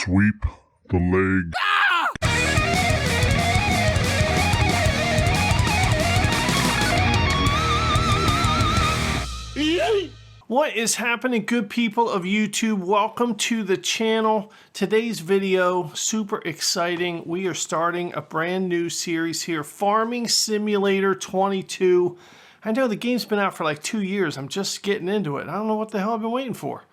Sweep the leg. What is happening, good people of YouTube? Welcome to the channel. Today's video, super exciting. We are starting a brand new series here, Farming Simulator 22. I know the game's been out for like 2 years. I'm just getting into it. I don't know what the hell I've been waiting for.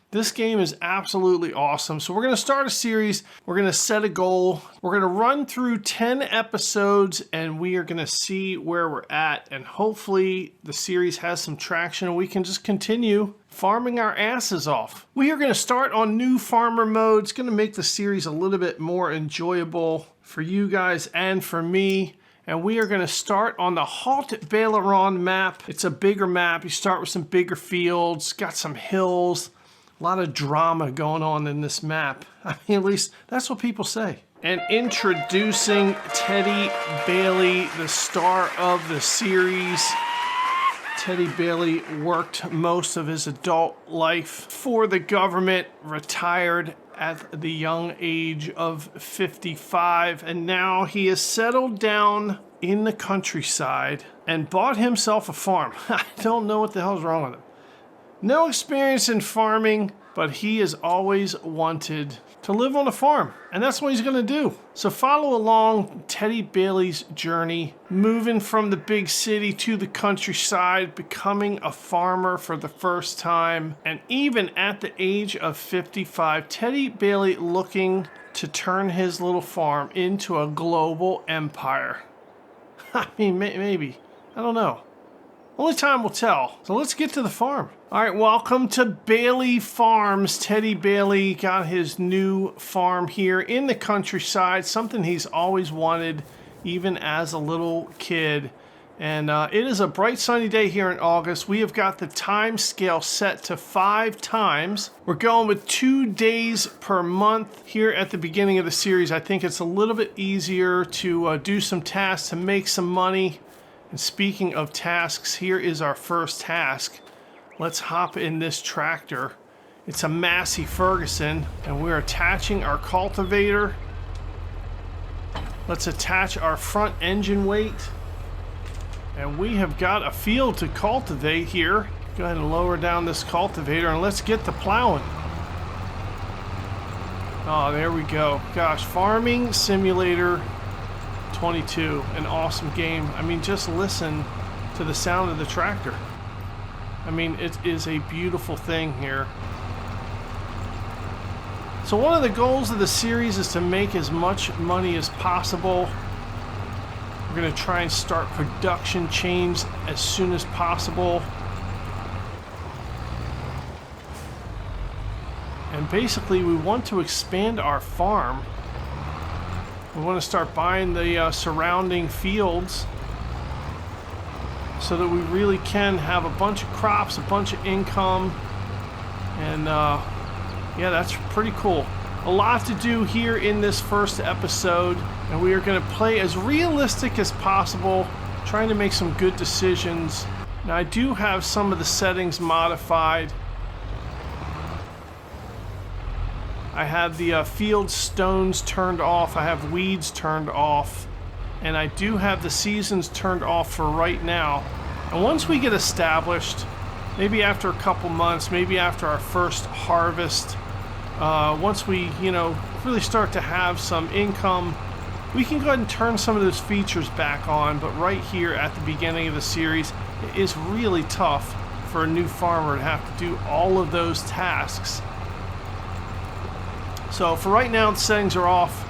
This game is absolutely awesome. So we're going to start a series. We're going to set a goal. We're going to run through 10 episodes and we are going to see where we're at. And hopefully the series has some traction and we can just continue farming our asses off. We are going to start on new farmer mode. It's going to make the series a little bit more enjoyable for you guys and for me. And we are going to start on the Haut-Beyleron map. It's a bigger map. You start with some bigger fields, got some hills. A lot of drama going on in this map. I mean, at least that's what people say. And introducing Teddy Bailey, the star of the series. Teddy Bailey worked most of his adult life for the government, retired at the young age of 55, and now he has settled down in the countryside and bought himself a farm. I don't know what the hell's wrong with him. No experience in farming, but he has always wanted to live on a farm, and that's what he's going to do. So follow along Teddy Bailey's journey, moving from the big city to the countryside, becoming a farmer for the first time, and even at the age of 55, Teddy Bailey looking to turn his little farm into a global empire. I mean, maybe. I don't know. Only time will tell. So let's get to the farm. All right, welcome to Bailey Farms. Teddy Bailey got his new farm here in the countryside, something he's always wanted, even as a little kid. And it is a bright sunny day here in August. We have got the time scale set to 5 times. We're going with 2 days per month here at the beginning of the series. I think it's a little bit easier to do some tasks to make some money. And speaking of tasks, here is our first task. Let's hop in this tractor. It's a Massey Ferguson, and we're attaching our cultivator. Let's attach our front engine weight. And we have got a field to cultivate here. Go ahead and lower down this cultivator and let's get the plowing. Oh, there we go. Gosh, Farming Simulator 22, an awesome game. I mean, just listen to the sound of the tractor. I mean, it is a beautiful thing here. So one of the goals of the series is to make as much money as possible. We're going to try and start production chains as soon as possible. And basically, we want to expand our farm. We want to start buying the surrounding fields so that we really can have a bunch of crops, a bunch of income, and yeah, that's pretty cool. A lot to do here in this first episode, and we are going to play as realistic as possible, trying to make some good decisions. Now, I do have some of the settings modified. I have the field stones turned off, I have weeds turned off, and I do have the seasons turned off for right now. And once we get established, maybe after a couple months, maybe after our first harvest, once we, really start to have some income, we can go ahead and turn some of those features back on. But right here at the beginning of the series, it is really tough for a new farmer to have to do all of those tasks. So for right now, the settings are off,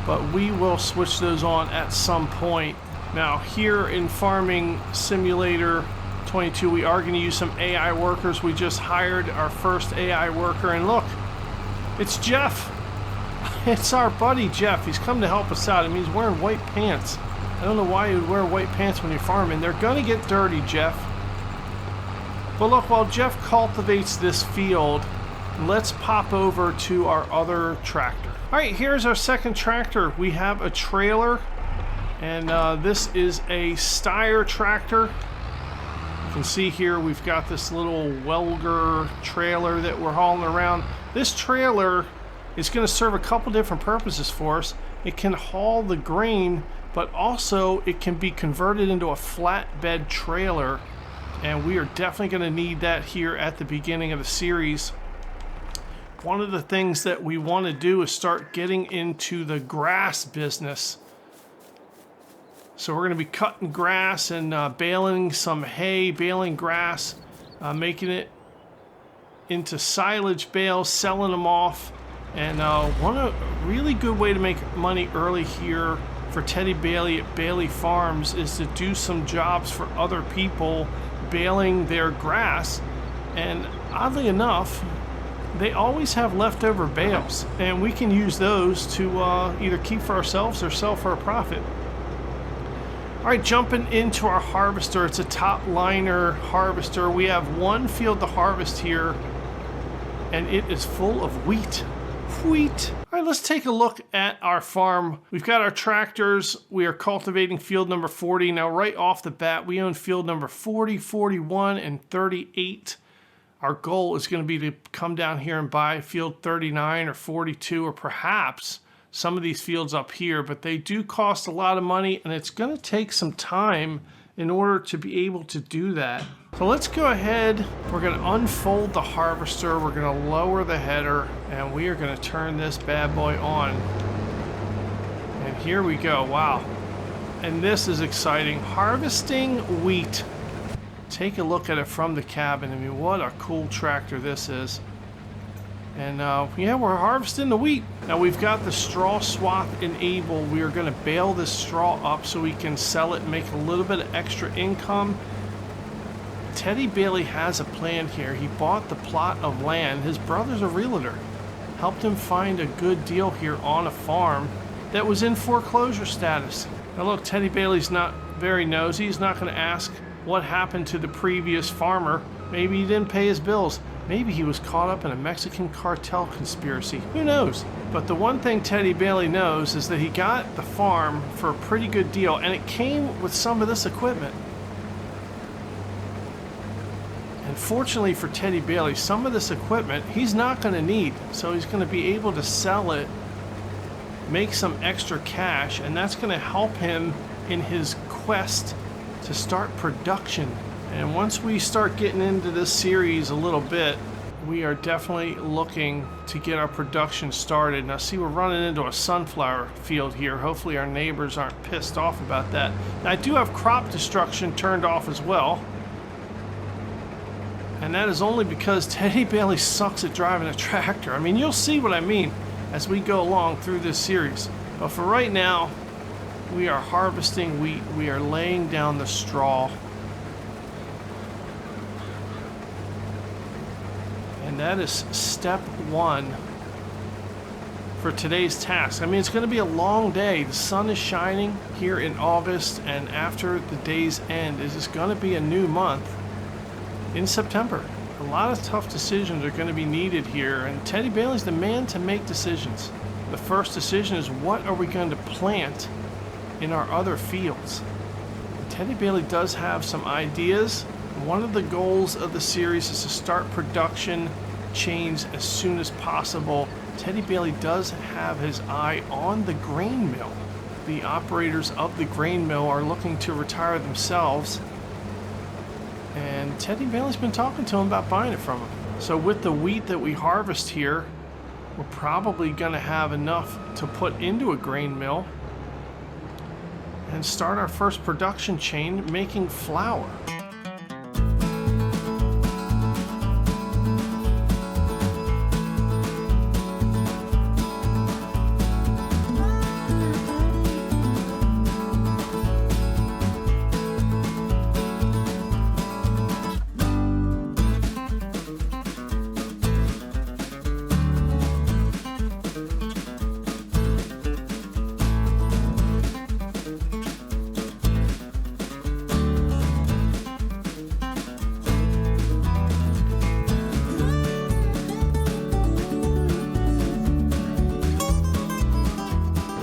but we will switch those on at some point. Now, here in Farming Simulator 22, we are going to use some AI workers. We just hired our first AI worker, and look, it's Jeff. It's our buddy Jeff. He's come to help us out. I mean, he's wearing white pants. I don't know why you would wear white pants when you're farming. They're going to get dirty, Jeff. But look, while Jeff cultivates this field, let's pop over to our other tractor. All right, here's our second tractor. We have a trailer, and this is a Steyr tractor. You can see here we've got this little Welger trailer that we're hauling around. This trailer It's going to serve a couple different purposes for us. It can haul the grain, but also it can be converted into a flatbed trailer, and we are definitely going to need that here at the beginning of the series. One of the things that we want to do is start getting into the grass business. So we're going to be cutting grass and baling some hay, baling grass, making it into silage bales, selling them off. And one really good way to make money early here for Teddy Bailey at Bailey Farms is to do some jobs for other people baling their grass. And oddly enough, they always have leftover bales, and we can use those to either keep for ourselves or sell for a profit. All right, jumping into our harvester. It's a top liner harvester. We have one field to harvest here, and it is full of wheat. Wheat. All right, let's take a look at our farm. We've got our tractors. We are cultivating field number 40. Now, right off the bat, we own field number 40, 41, and 38. Our goal is going to be to come down here and buy field 39 or 42, or perhaps some of these fields up here, but they do cost a lot of money, and it's going to take some time in order to be able to do that. So let's go ahead. We're going to unfold the harvester. We're going to lower the header, and we are going to turn this bad boy on. And here we go. Wow. And this is exciting. Harvesting wheat. Take a look at it from the cabin. I mean, what a cool tractor this is. And yeah, we're harvesting the wheat. Now we've got the straw swath enabled. We are going to bale this straw up so we can sell it and make a little bit of extra income. Teddy Bailey has a plan here. He bought the plot of land. His brother's a realtor. Helped him find a good deal here on a farm that was in foreclosure status. Now look, Teddy Bailey's not very nosy. He's not going to ask what happened to the previous farmer. Maybe he didn't pay his bills. Maybe he was caught up in a Mexican cartel conspiracy. Who knows? But the one thing Teddy Bailey knows is that he got the farm for a pretty good deal, and it came with some of this equipment. And fortunately for Teddy Bailey, some of this equipment he's not going to need. So he's going to be able to sell it, make some extra cash, and that's going to help him in his quest to start production. And once we start getting into this series a little bit, we are definitely looking to get our production started. Now see, we're running into a sunflower field here. Hopefully our neighbors aren't pissed off about that. Now, I do have crop destruction turned off as well. And that is only because Teddy Bailey sucks at driving a tractor. I mean, you'll see what I mean as we go along through this series. But for right now, we are harvesting wheat. We are laying down the straw. And that is step one for today's task. I mean, it's going to be a long day. The sun is shining here in August, and after the day's end, it is going to be a new month in September. A lot of tough decisions are going to be needed here, and Teddy Bailey's the man to make decisions. The first decision is, what are we going to plant in our other fields? And Teddy Bailey does have some ideas. One of the goals of the series is to start production chains as soon as possible. Teddy Bailey does have his eye on the grain mill. The operators of the grain mill are looking to retire themselves, and Teddy Bailey's been talking to him about buying it from him. So with the wheat that we harvest here, we're probably going to have enough to put into a grain mill and start our first production chain making flour.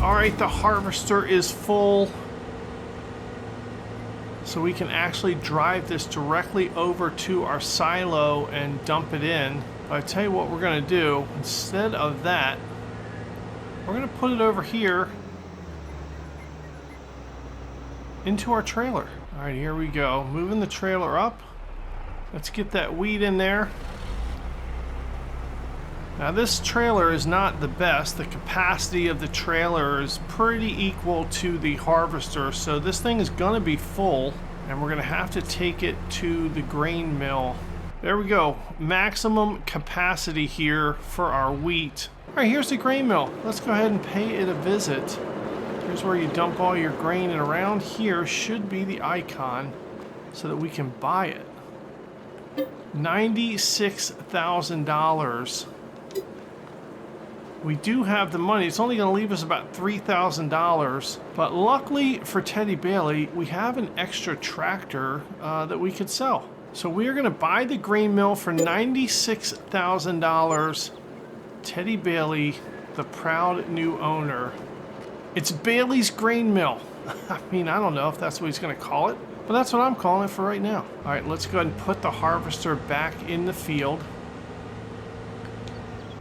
Alright, the harvester is full, so we can actually drive this directly over to our silo and dump it in. But I tell you what we're going to do. Instead of that, we're gonna put it over here into our trailer. All right, here we go. Moving the trailer up. Let's get that wheat in there. Now this trailer is not the best. The capacity of the trailer is pretty equal to the harvester, so this thing is gonna be full, and we're gonna have to take it to the grain mill. There we go. Maximum capacity here for our wheat. All right, here's the grain mill. Let's go ahead and pay it a visit. Here's where you dump all your grain, and around here should be the icon so that we can buy it. $96,000. We do have the money. It's only going to leave us about $3,000, but luckily for Teddy Bailey, we have an extra tractor that we could sell. So we are going to buy the grain mill for $96,000. Teddy Bailey, the proud new owner. It's Bailey's Grain Mill. I mean, I don't know if that's what he's going to call it, but that's what I'm calling it for right now. All right, let's go ahead and put the harvester back in the field.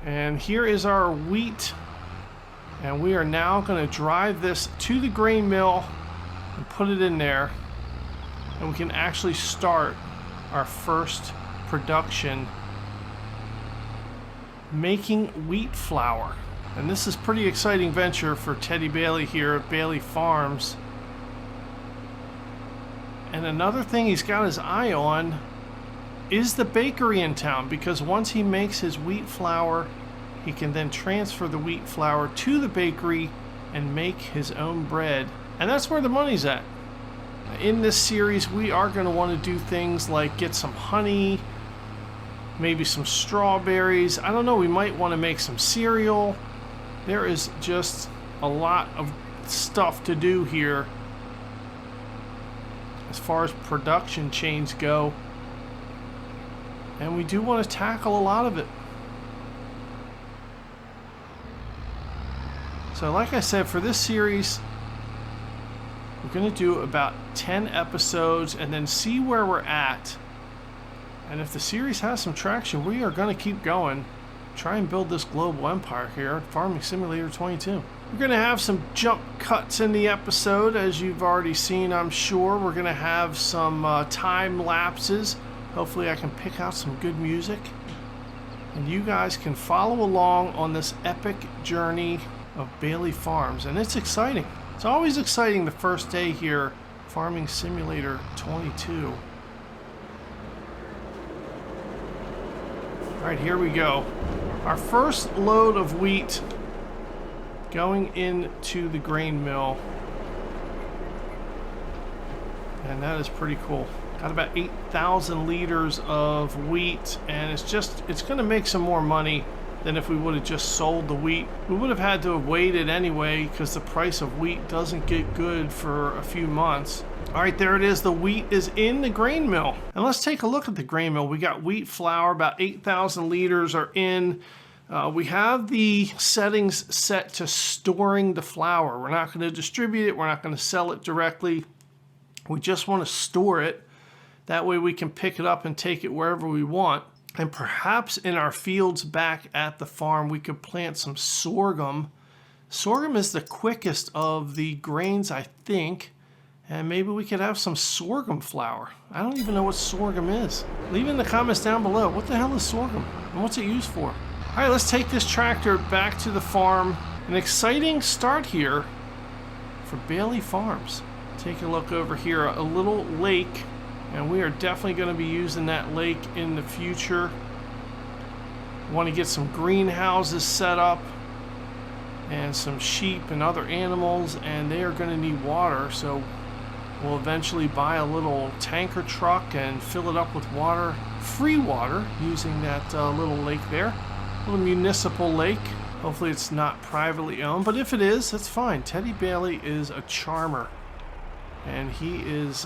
And here is our wheat. And we are now going to drive this to the grain mill and put it in there. And we can actually start our first production making wheat flour. And this is pretty exciting venture for Teddy Bailey here at Bailey Farms. And another thing he's got his eye on is the bakery in town, because once he makes his wheat flour, he can then transfer the wheat flour to the bakery and make his own bread. And that's where the money's at. In this series, we are going to want to do things like get some honey, maybe some strawberries. I don't know, we might want to make some cereal. There is just a lot of stuff to do here as far as production chains go. And we do want to tackle a lot of it. So like I said, for this series, we're going to do about 10 episodes and then see where we're at. And if the series has some traction, we are going to keep going. Try and build this global empire here at Farming Simulator 22. We're going to have some jump cuts in the episode, as you've already seen, I'm sure. We're going to have some time lapses. Hopefully I can pick out some good music. And you guys can follow along on this epic journey of Bailey Farms. And it's exciting. It's always exciting the first day here, Farming Simulator 22. All right, here we go. Our first load of wheat going into the grain mill. And that is pretty cool. Got about 8,000 liters of wheat, and it's going to make some more money than if we would have just sold the wheat. We would have had to have waited anyway, because the price of wheat doesn't get good for a few months. All right, there it is. The wheat is in the grain mill. And let's take a look at the grain mill. We got wheat flour, about 8,000 liters are in. We have the settings set to storing the flour. We're not going to distribute it. We're not going to sell it directly. We just want to store it. That way we can pick it up and take it wherever we want. And perhaps in our fields back at the farm, we could plant some sorghum. Sorghum is the quickest of the grains, I think. And maybe we could have some sorghum flour. I don't even know what sorghum is. Leave in the comments down below. What the hell is sorghum? And what's it used for? All right, let's take this tractor back to the farm. An exciting start here for Bailey Farms. Take a look over here, a little lake. And we are definitely going to be using that lake in the future. Want to get some greenhouses set up and some sheep and other animals, and they are going to need water, so we'll eventually buy a little tanker truck and fill it up with water, free water, using that little lake there. A little municipal lake. Hopefully it's not privately owned, but if it is, that's fine. Teddy Bailey is a charmer, and he is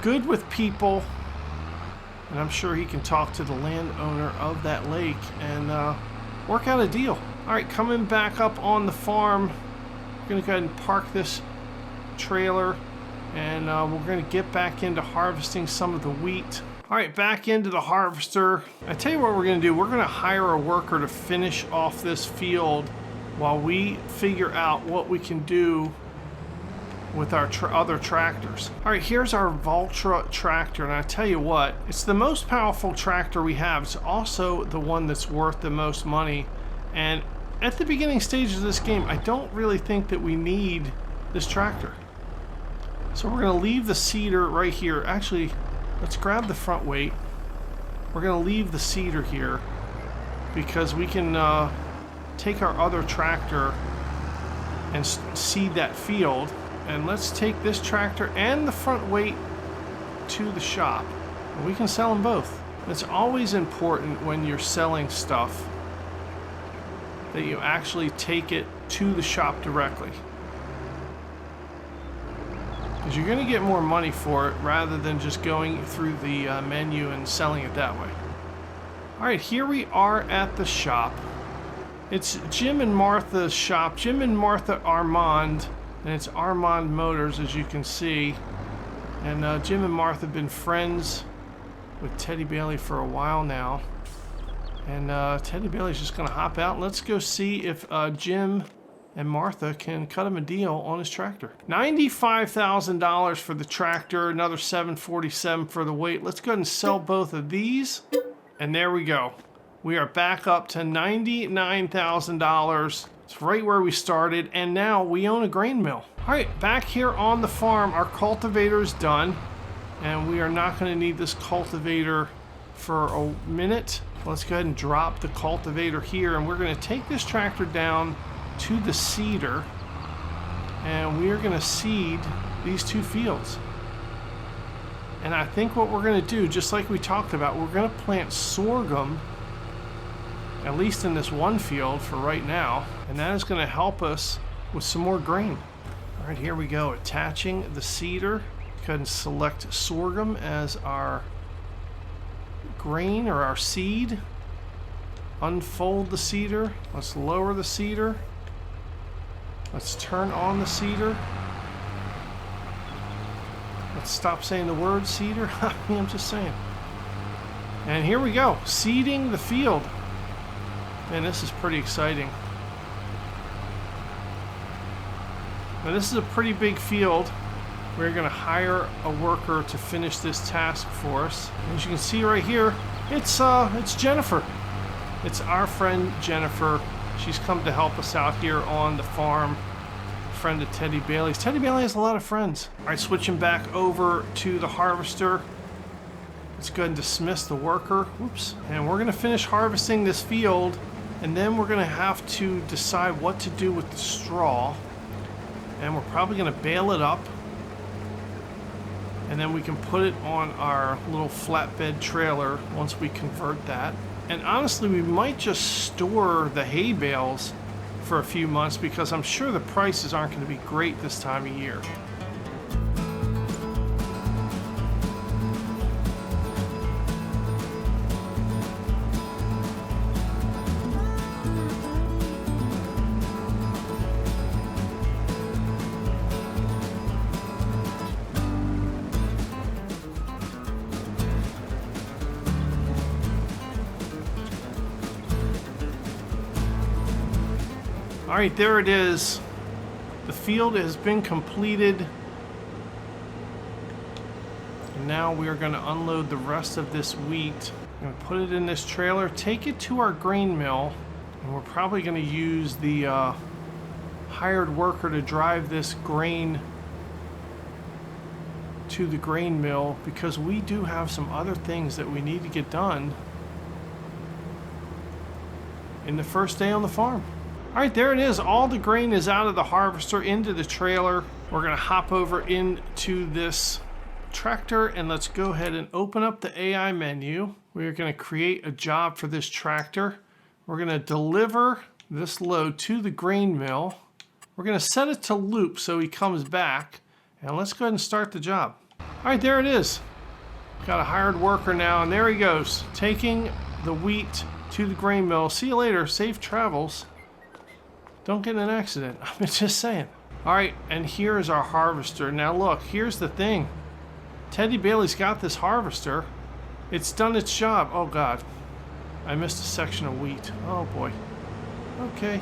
good with people, and I'm sure he can talk to the landowner of that lake and work out a deal. All right, coming back up on the farm, we're going to go ahead and park this trailer, and we're going to get back into harvesting some of the wheat. All right, back into the harvester. I tell you what we're going to do. We're going to hire a worker to finish off this field while we figure out what we can do with our other tractors. All right, here's our Valtra tractor, and I tell you what, it's the most powerful tractor we have. It's also the one that's worth the most money, and at the beginning stages of this game, I don't really think that we need this tractor. So we're gonna leave the seeder right here. Actually, let's grab the front weight. We're gonna leave the seeder here because we can take our other tractor and seed that field. And let's take this tractor and the front weight to the shop. We can sell them both. It's always important when you're selling stuff that you actually take it to the shop directly, because you're going to get more money for it rather than just going through the menu and selling it that way. All right, here we are at the shop. It's Jim and Martha's shop. Jim and Martha Armand, and it's Armand Motors, as you can see. And Jim and Martha have been friends with Teddy Bailey for a while now. And Teddy Bailey's just going to hop out. Let's go see if Jim and Martha can cut him a deal on his tractor. $95,000 for the tractor, another $747 for the weight. Let's go ahead and sell both of these. And there we go. We are back up to $99,000. It's right where we started, and now we own a grain mill. All right, back here on the farm, our cultivator is done, and we are not going to need this cultivator for a minute. Let's go ahead and drop the cultivator here, and we're going to take this tractor down to the seeder, and we are going to seed these two fields. And I think what we're going to do, just like we talked about, we're going to plant sorghum, at least in this one field for right now, and that is going to help us with some more grain. All right, here we go, attaching the seeder. Go ahead and select sorghum as our grain or our seed. Unfold the seeder. Let's lower the seeder. Let's turn on the seeder. Let's stop saying the word seeder. I'm just saying. And here we go, seeding the field. Man, this is pretty exciting. Now this is a pretty big field. We're going to hire a worker to finish this task for us. As you can see right here, it's Jennifer. It's our friend Jennifer. She's come to help us out here on the farm. Friend of Teddy Bailey's. Teddy Bailey has a lot of friends. All right, switching back over to the harvester. Let's go ahead and dismiss the worker. Whoops. And we're going to finish harvesting this field, and then we're going to have to decide what to do with the straw. And we're probably going to bale it up, and then we can put it on our little flatbed trailer once we convert that. And honestly, we might just store the hay bales for a few months, because I'm sure the prices aren't going to be great this time of year. All right, there it is. The field has been completed. And now we are going to unload the rest of this wheat. We're going to put it in this trailer, take it to our grain mill, and we're probably going to use the hired worker to drive this grain to the grain mill, because we do have some other things that we need to get done in the first day on the farm. All right, there it is. All the grain is out of the harvester into the trailer. We're going to hop over into this tractor, and let's go ahead and open up the AI menu. We're going to create a job for this tractor. We're going to deliver this load to the grain mill. We're going to set it to loop so he comes back, and let's go ahead and start the job. All right, there it is. Got a hired worker now, and there he goes, taking the wheat to the grain mill. See you later. Safe travels. Don't get in an accident. I'm just saying. All right, and here is our harvester. Now look, here's the thing. Teddy Bailey's got this harvester. It's done its job. Oh God, I missed a section of wheat. Oh boy. Okay.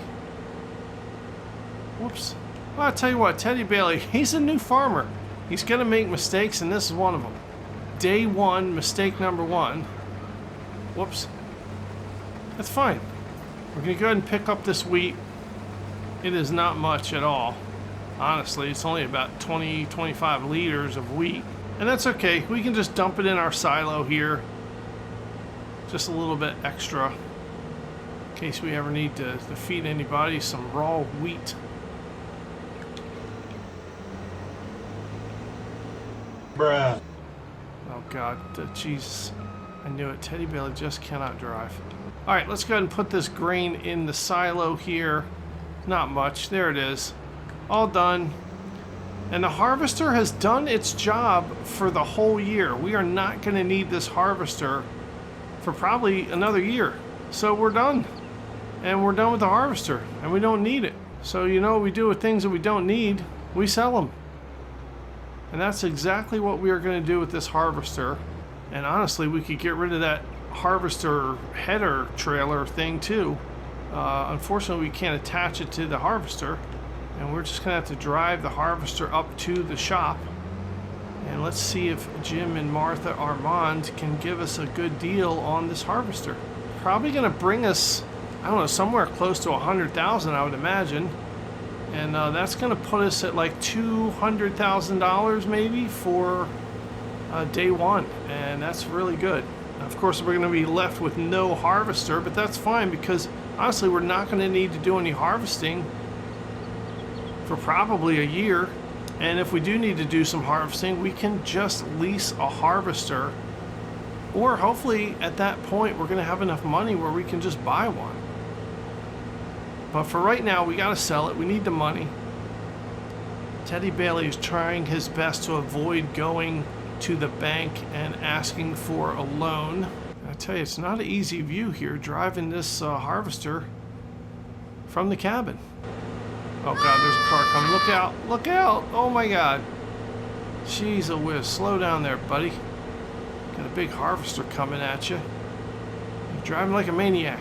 Whoops. Well, I'll tell you what, Teddy Bailey, he's a new farmer. He's going to make mistakes, and this is one of them. Day one, mistake number one. Whoops. That's fine. We're going to go ahead and pick up this wheat. It is not much at all. Honestly, it's only about 20, 25 liters of wheat. And that's okay. We can just dump it in our silo here. Just a little bit extra. In case we ever need to feed anybody some raw wheat. Bruh. Oh God, Jesus. I knew it. Teddy Bailey just cannot drive. All right, let's go ahead and put this grain in the silo here. Not much. There it is. All done. And the harvester has done its job for the whole year. We are not going to need this harvester for probably another year. So we're done. And we're done with the harvester. And we don't need it. So you know what we do with things that we don't need? We sell them. And that's exactly what we are going to do with this harvester. And honestly, we could get rid of that harvester header trailer thing too. Unfortunately, we can't attach it to the harvester. And we're just going to have to drive the harvester up to the shop. And let's see if Jim and Martha Armand can give us a good deal on this harvester. Probably going to bring us, I don't know, somewhere close to 100,000, I would imagine. And that's going to put us at like $200,000 maybe for day one. And that's really good. Of course, we're going to be left with no harvester, but that's fine because honestly, we're not going to need to do any harvesting for probably a year. And if we do need to do some harvesting, we can just lease a harvester. Or hopefully at that point, we're going to have enough money where we can just buy one. But for right now, we got to sell it. We need the money. Teddy Bailey is trying his best to avoid going to the bank and asking for a loan. I tell you, it's not an easy view here driving this harvester from the cabin. Oh God, there's a car coming. Look out, look out. Oh my God. Jeez, a whiz. Slow down there, buddy. Got a big harvester coming at you. You're driving like a maniac.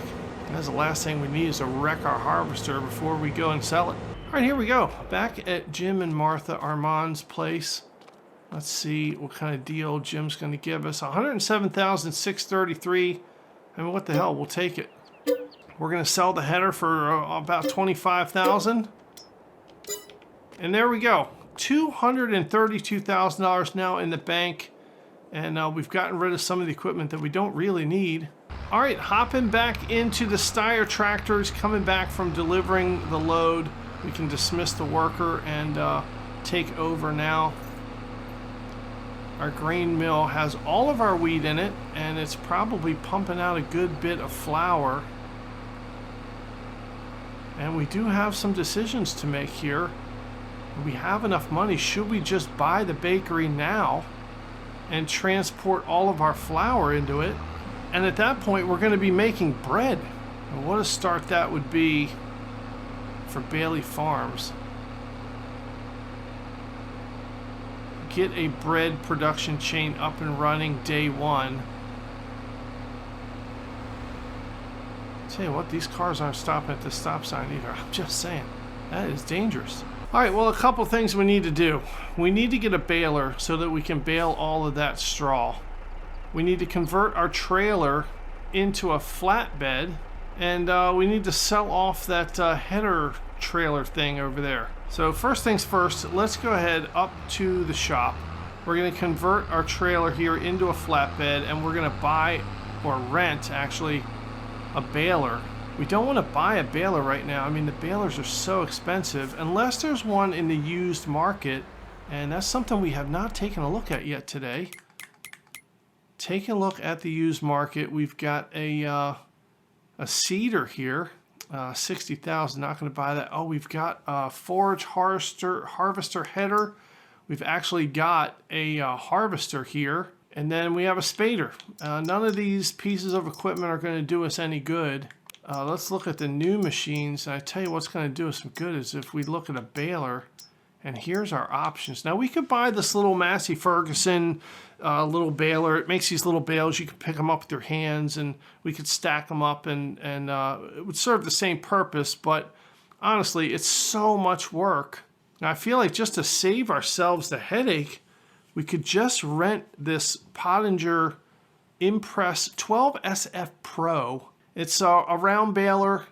That's the last thing we need is to wreck our harvester before we go and sell it. All right, here we go. Back at Jim and Martha Armand's place. Let's see what kind of deal Jim's going to give us. $107,633. I mean, what the hell? We'll take it. We're going to sell the header for about $25,000. And there we go. $232,000 now in the bank. And we've gotten rid of some of the equipment that we don't really need. All right, hopping back into the Steyr tractors, coming back from delivering the load. We can dismiss the worker and take over now. Our grain mill has all of our wheat in it, and it's probably pumping out a good bit of flour. And we do have some decisions to make here. We have enough money. Should we just buy the bakery now and transport all of our flour into it? And at that point, we're going to be making bread. And what a start that would be for Bailey Farms. Get a bread production chain up and running day one. Tell you what, these cars aren't stopping at the stop sign either. I'm just saying, that is dangerous. All right, well, a couple things we need to do. We need to get a baler so that we can bale all of that straw. We need to convert our trailer into a flatbed, and we need to sell off that header trailer thing over there. So first things first, let's go ahead up to the shop. We're going to convert our trailer here into a flatbed, and we're going to buy, or rent actually, a baler. We don't want to buy a baler right now. I mean, the balers are so expensive unless there's one in the used market, and that's something we have not taken a look at yet today. Taking a look at the used market, we've got a cedar here, 60,000. Not going to buy that. Oh, we've got a forage harvester header. We've actually got a harvester here, and then we have a spader. None of these pieces of equipment are going to do us any good. Let's look at the new machines. And I tell you what's going to do us some good is if we look at a baler. And here's our options. Now we could buy this little Massey Ferguson little baler. It makes these little bales. You can pick them up with your hands, and we could stack them up, and it would serve the same purpose. But honestly, it's so much work. Now, I feel like just to save ourselves the headache, we could just rent this Pottinger Impress 12 SF Pro. It's a round baler,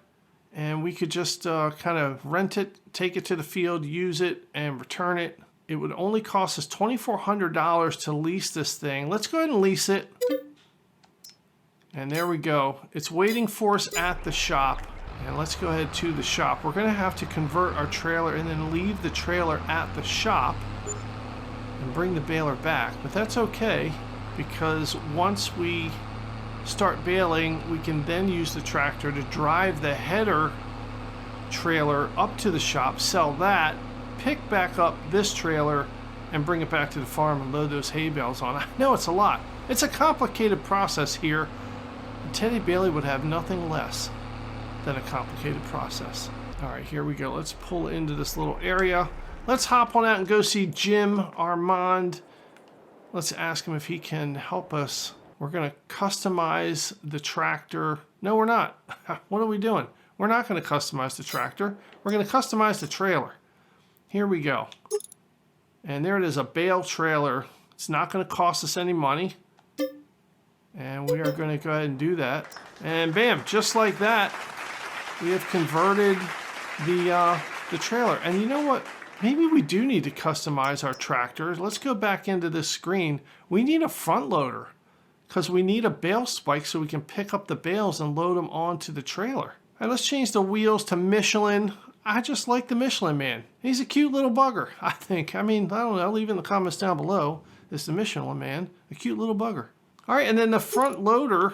and we could just kind of rent it, take it to the field, use it, and return it. It would only cost us $2,400 to lease this thing. Let's go ahead and lease it. And there we go. It's waiting for us at the shop. And let's go ahead to the shop. We're gonna have to convert our trailer and then leave the trailer at the shop and bring the baler back. But that's okay, because once we start baling, we can then use the tractor to drive the header trailer up to the shop, sell that, pick back up this trailer, and bring it back to the farm and load those hay bales on. I know it's a lot. It's a complicated process here. And Teddy Bailey would have nothing less than a complicated process. All right, here we go. Let's pull into this little area. Let's hop on out and go see Jim Armand. Let's ask him if he can help us. We're gonna customize the tractor. No, we're not. What are we doing? We're not gonna customize the tractor. We're gonna customize the trailer. Here we go. And there it is, a bale trailer. It's not gonna cost us any money. And we are gonna go ahead and do that. And bam, just like that, we have converted the trailer. And you know what? Maybe we do need to customize our tractor. Let's go back into this screen. We need a front loader because we need a bale spike so we can pick up the bales and load them onto the trailer. All right, let's change the wheels to Michelin. I just like the Michelin Man. He's a cute little bugger, I think. I mean, I don't know. Leave in the comments down below. It's the Michelin Man, a cute little bugger. All right, and then the front loader,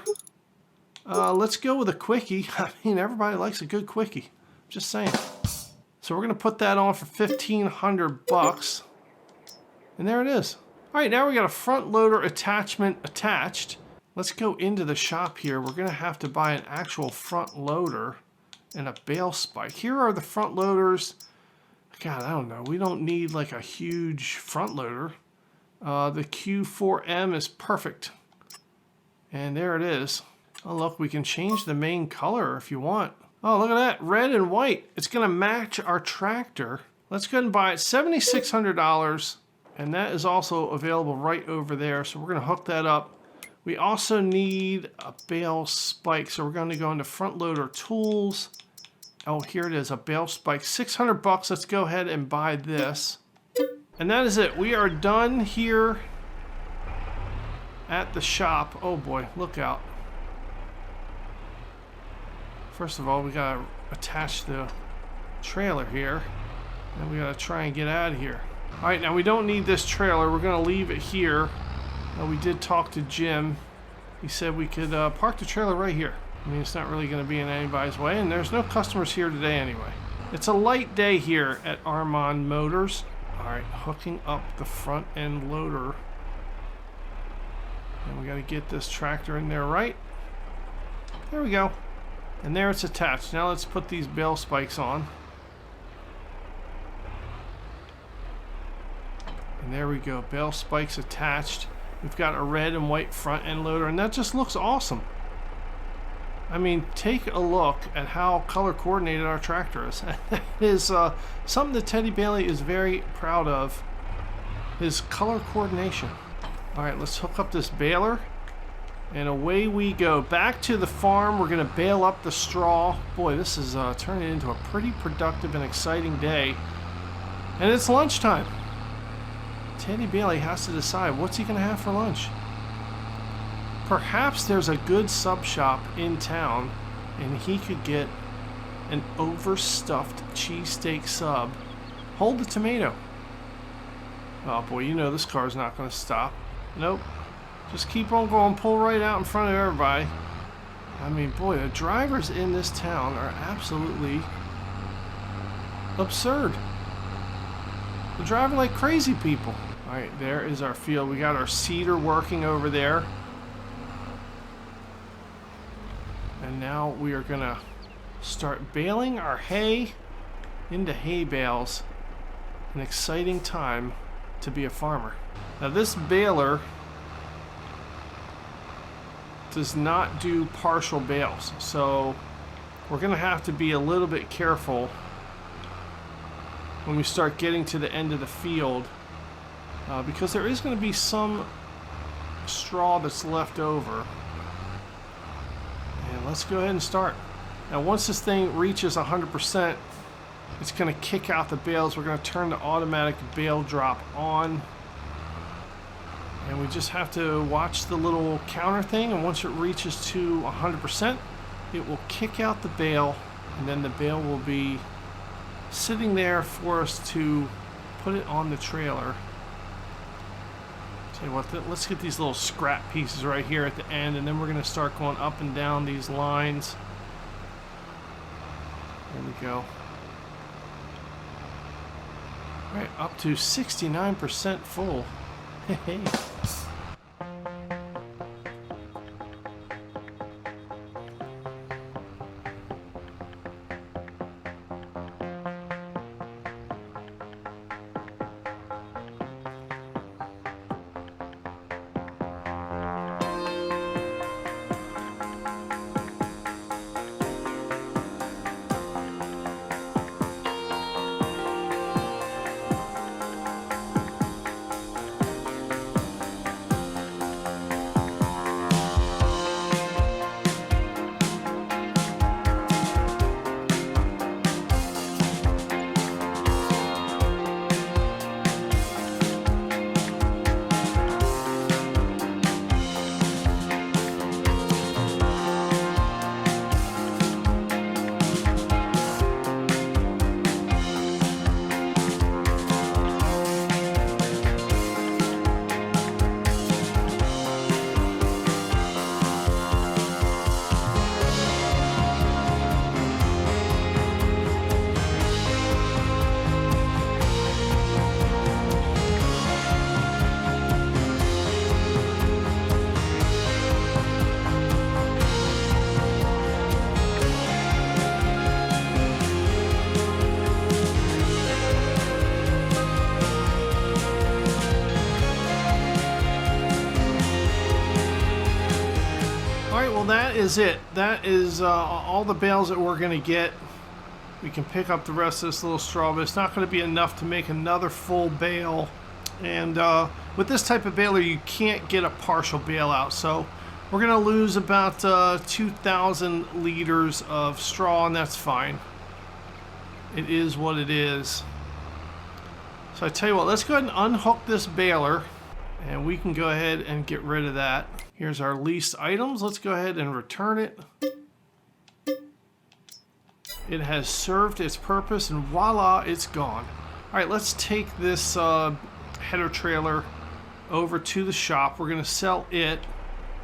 let's go with a quickie. I mean, everybody likes a good quickie. Just saying. So we're gonna put that on for 1,500 bucks. And there it is. All right, now we got a front loader attachment attached. Let's go into the shop here. We're gonna have to buy an actual front loader and a bale spike. Here are the front loaders. God, I don't know. We don't need like a huge front loader. The Q4M is perfect. And there it is. Oh, look, we can change the main color if you want. Oh, look at that, red and white. It's gonna match our tractor. Let's go ahead and buy it, $7,600. And that is also available right over there. So we're gonna hook that up. We also need a bale spike. So we're gonna go into front loader tools. Oh, here it is, a bale spike, 600 bucks. Let's go ahead and buy this. And that is it. We are done here at the shop. Oh boy, look out. First of all, we gotta attach the trailer here. And we gotta try and get out of here. All right, now we don't need this trailer. We're gonna leave it here. We did talk to Jim. He said we could park the trailer right here. I mean, it's not really gonna be in anybody's way, and there's no customers here today anyway. It's a light day here at Armand Motors. All right, hooking up the front end loader. And we gotta get this tractor in there right. There we go. And there it's attached. Now let's put these bale spikes on. And there we go, bale spikes attached. We've got a red and white front end loader, and that just looks awesome. I mean, take a look at how color coordinated our tractor is. That is something that Teddy Bailey is very proud of, his color coordination. All right, let's hook up this baler. And away we go. Back to the farm. We're going to bale up the straw. Boy, this is turning into a pretty productive and exciting day. And it's lunchtime. Teddy Bailey has to decide what's he going to have for lunch. Perhaps there's a good sub shop in town and he could get an overstuffed cheesesteak sub. Hold the tomato. Oh boy, you know this car's not going to stop. Nope. Just keep on going, pull right out in front of everybody. I mean, boy, the drivers in this town are absolutely absurd. They're driving like crazy people. All right, there is our field. We got our seeder working over there. And now we are gonna start baling our hay into hay bales. An exciting time to be a farmer. Now this baler does not do partial bales, so we're gonna have to be a little bit careful when we start getting to the end of the field, because there is going to be some straw that's left over. And let's go ahead and start. Now once this thing reaches 100%, it's going to kick out the bales. We're going to turn the automatic bale drop on. And we just have to watch the little counter thing, and once it reaches to 100%, it will kick out the bale, and then the bale will be sitting there for us to put it on the trailer. Tell you what, let's get these little scrap pieces right here at the end, and then we're going to start going up and down these lines. There we go. All right, up to 69% full. Hey. Well, that is it. That is all the bales that we're going to get. We can pick up the rest of this little straw, but it's not going to be enough to make another full bale. And with this type of baler, you can't get a partial bailout. So we're going to lose about 2,000 liters of straw, and that's fine. It is what it is. So I tell you what, let's go ahead and unhook this baler, and we can go ahead and get rid of that. Here's our leased items. Let's go ahead and return it. It has served its purpose, and voila, it's gone. All right, let's take this header trailer over to the shop. We're going to sell it,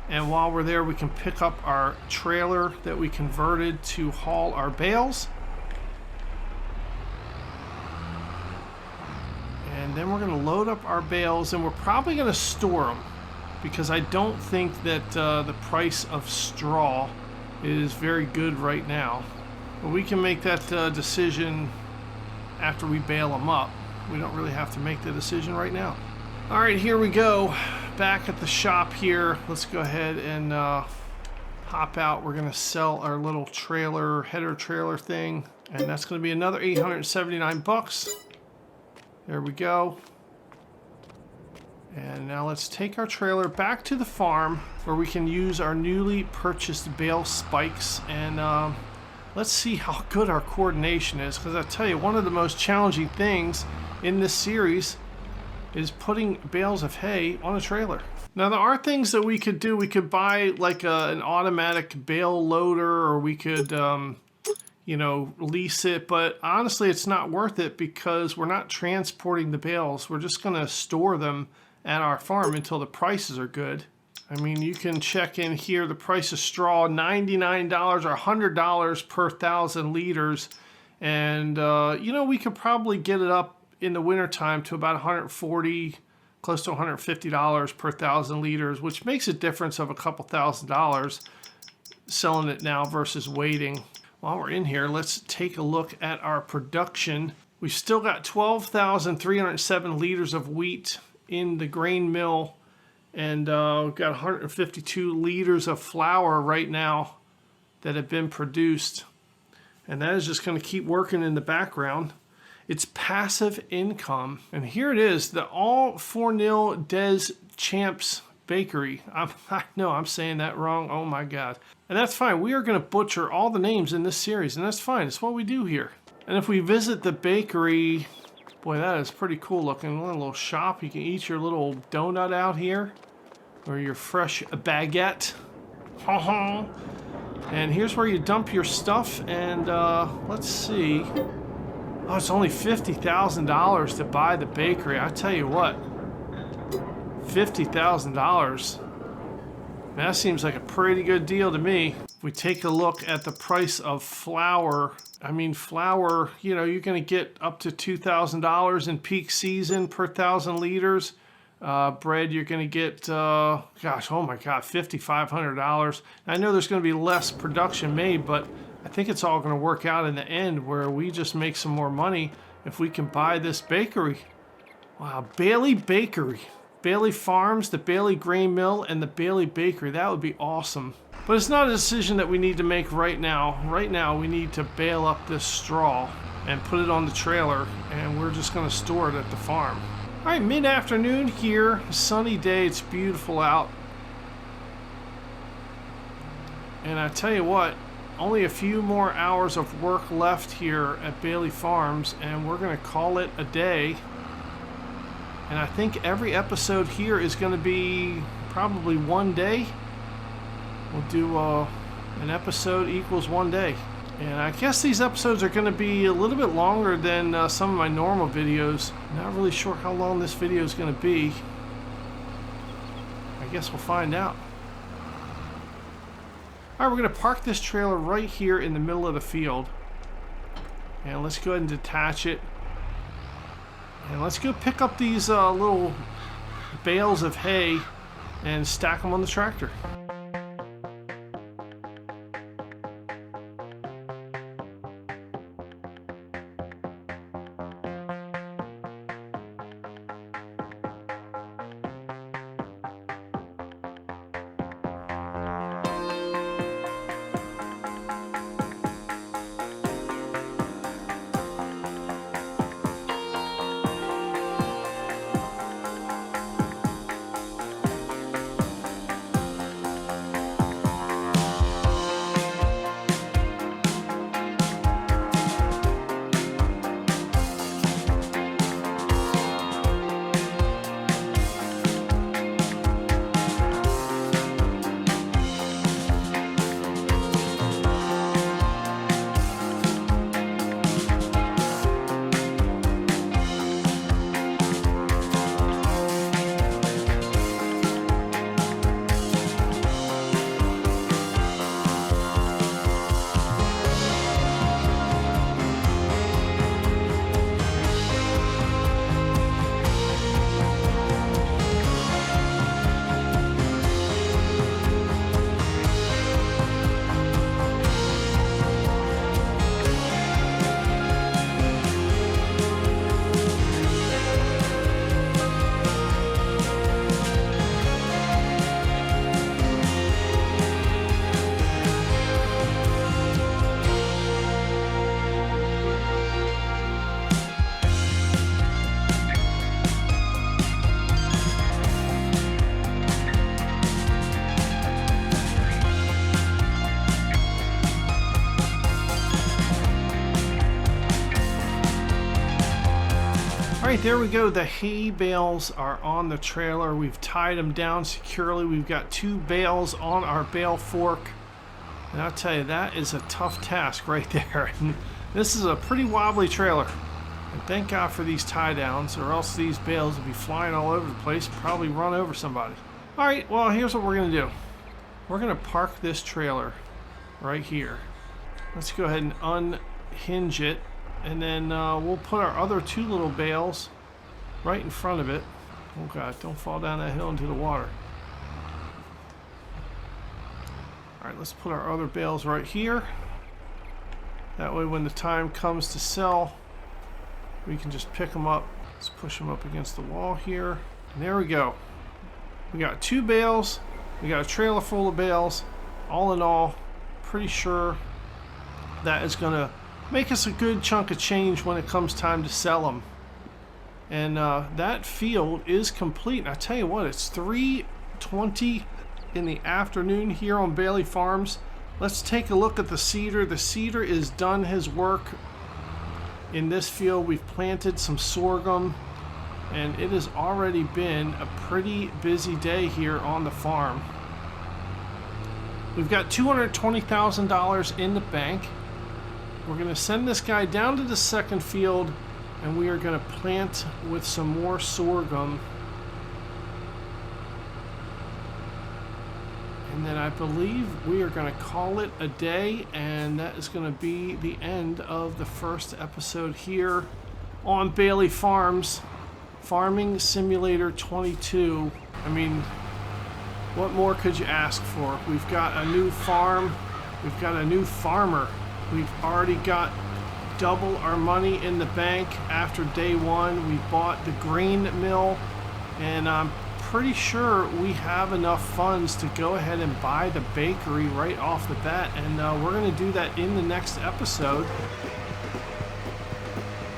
and while we're there, we can pick up our trailer that we converted to haul our bales. And then we're going to load up our bales, and we're probably going to store them, because I don't think that the price of straw is very good right now. But we can make that decision after we bale them up. We don't really have to make the decision right now. All right, here we go. Back at the shop here. Let's go ahead and hop out. We're going to sell our little trailer, header trailer thing, and that's going to be another 879 bucks. There we go. And now let's take our trailer back to the farm where we can use our newly purchased bale spikes, and let's see how good our coordination is, because I tell you, one of the most challenging things in this series is putting bales of hay on a trailer. Now there are things that we could do. We could buy like an automatic bale loader, or we could you know, lease it, but honestly it's not worth it because we're not transporting the bales. We're just going to store them at our farm until the prices are good. I mean, you can check in here, the price of straw, $99 or $100 per 1,000 liters. And, you know, we could probably get it up in the wintertime to about $140, close to $150 per 1,000 liters, which makes a difference of a couple $1,000 selling it now versus waiting. While we're in here, let's take a look at our production. We've still got 12,307 liters of wheat in the grain mill, and we've got 152 liters of flour right now that have been produced, and that is just going to keep working in the background. It's passive income. And here it is, the all 4-0 Des Champs Bakery. I know I'm saying that wrong. Oh my God. And that's fine. We are going to butcher all the names in this series, and that's fine. It's what we do here. And if we visit the bakery, boy, that is pretty cool looking. A little shop. You can eat your little donut out here, or your fresh baguette. And here's where you dump your stuff. And let's see. Oh, it's only $50,000 to buy the bakery. I tell you what, $50,000. That seems like a pretty good deal to me. If we take a look at the price of flour, I mean, flour, you know, you're going to get up to $2,000 in peak season per 1,000 liters. Bread, you're going to get, gosh, oh my God, $5,500. I know there's going to be less production made, but I think it's all going to work out in the end where we just make some more money if we can buy this bakery. Wow, Bailey Bakery. Bailey Farms, the Bailey Grain Mill, and the Bailey Bakery. That would be awesome. But it's not a decision that we need to make right now. Right now, we need to bale up this straw and put it on the trailer, and we're just going to store it at the farm. All right, mid-afternoon here, sunny day. It's beautiful out. And I tell you what, only a few more hours of work left here at Bailey Farms, and we're going to call it a day. And I think every episode here is going to be probably one day. We'll do an episode equals one day. And I guess these episodes are going to be a little bit longer than some of my normal videos. Not really sure how long this video is going to be. I guess we'll find out. All right, we're going to park this trailer right here in the middle of the field. And let's go ahead and detach it. And let's go pick up these little bales of hay and stack them on the tractor. Alright, there we go. The hay bales are on the trailer. We've tied them down securely. We've got 2 bales on our bale fork. And I'll tell you, that is a tough task right there. And this is a pretty wobbly trailer. And thank God for these tie downs, or else these bales would be flying all over the place and probably run over somebody. Alright, well, here's what we're going to do. We're going to park this trailer right here. Let's go ahead and unhinge it. And then we'll put our other 2 little bales right in front of it. Oh God, don't fall down that hill into the water. Alright, let's put our other bales right here. That way when the time comes to sell, we can just pick them up. Let's push them up against the wall here. And there we go. We got 2 bales. We got a trailer full of bales. All in all, pretty sure that is going to make us a good chunk of change when it comes time to sell them. And that field is complete. I tell you what, it's 3:20 in the afternoon here on Bailey Farms. Let's take a look at the seeder. The seeder is done his work in this field. We've planted some sorghum, and it has already been a pretty busy day here on the farm. We've got $220,000 in the bank. We're going to send this guy down to the second field, and we are going to plant with some more sorghum. And then I believe we are going to call it a day, and that is going to be the end of the first episode here on Bailey Farms, Farming Simulator 22. I mean, what more could you ask for? We've got a new farm. We've got a new farmer. We've already got double our money in the bank after day one. We bought the grain mill, and I'm pretty sure we have enough funds to go ahead and buy the bakery right off the bat, and we're going to do that in the next episode.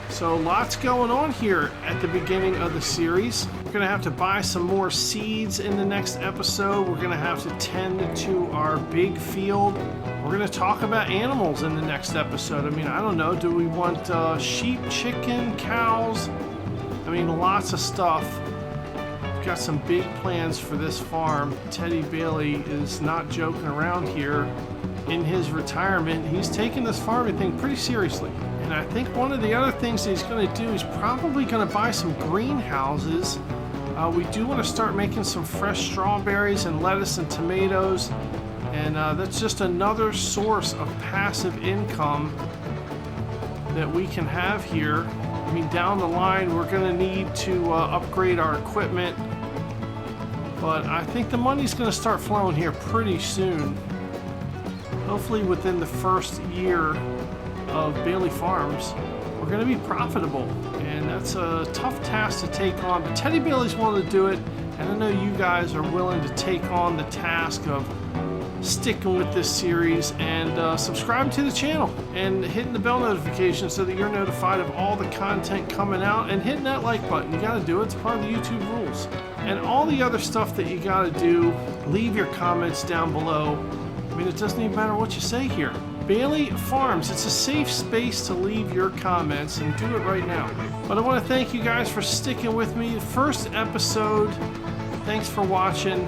So lots going on here at the beginning of the series. We're going to have to buy some more seeds in the next episode. We're going to have to tend to our big field. We're going to talk about animals in the next episode. I mean, I don't know. Do we want sheep, chicken, cows? I mean, lots of stuff. We've got some big plans for this farm. Teddy Bailey is not joking around here. In his retirement, he's taking this farming thing pretty seriously. And I think one of the other things that he's going to do is probably going to buy some greenhouses. We do want to start making some fresh strawberries and lettuce and tomatoes. And that's just another source of passive income that we can have here. I mean, down the line, we're going to need to upgrade our equipment. But I think the money's going to start flowing here pretty soon. Hopefully within the first year of Bailey Farms, we're going to be profitable. And that's a tough task to take on. But Teddy Bailey's willing to do it. And I know you guys are willing to take on the task of sticking with this series and subscribing to the channel and hitting the bell notification so that you're notified of all the content coming out, and hitting that like button. You got to do it. It's part of the YouTube rules. And all the other stuff that you got to do, leave your comments down below. I mean, it doesn't even matter what you say here. Bailey Farms, it's a safe space to leave your comments, and do it right now. But I want to thank you guys for sticking with me. First episode. Thanks for watching.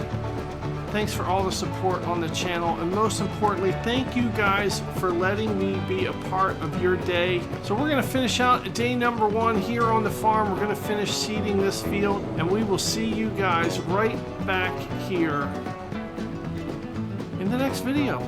Thanks for all the support on the channel, and most importantly, thank you guys for letting me be a part of your day. So we're going to finish out day number 1 here on the farm. We're going to finish seeding this field, and we will see you guys right back here in the next video.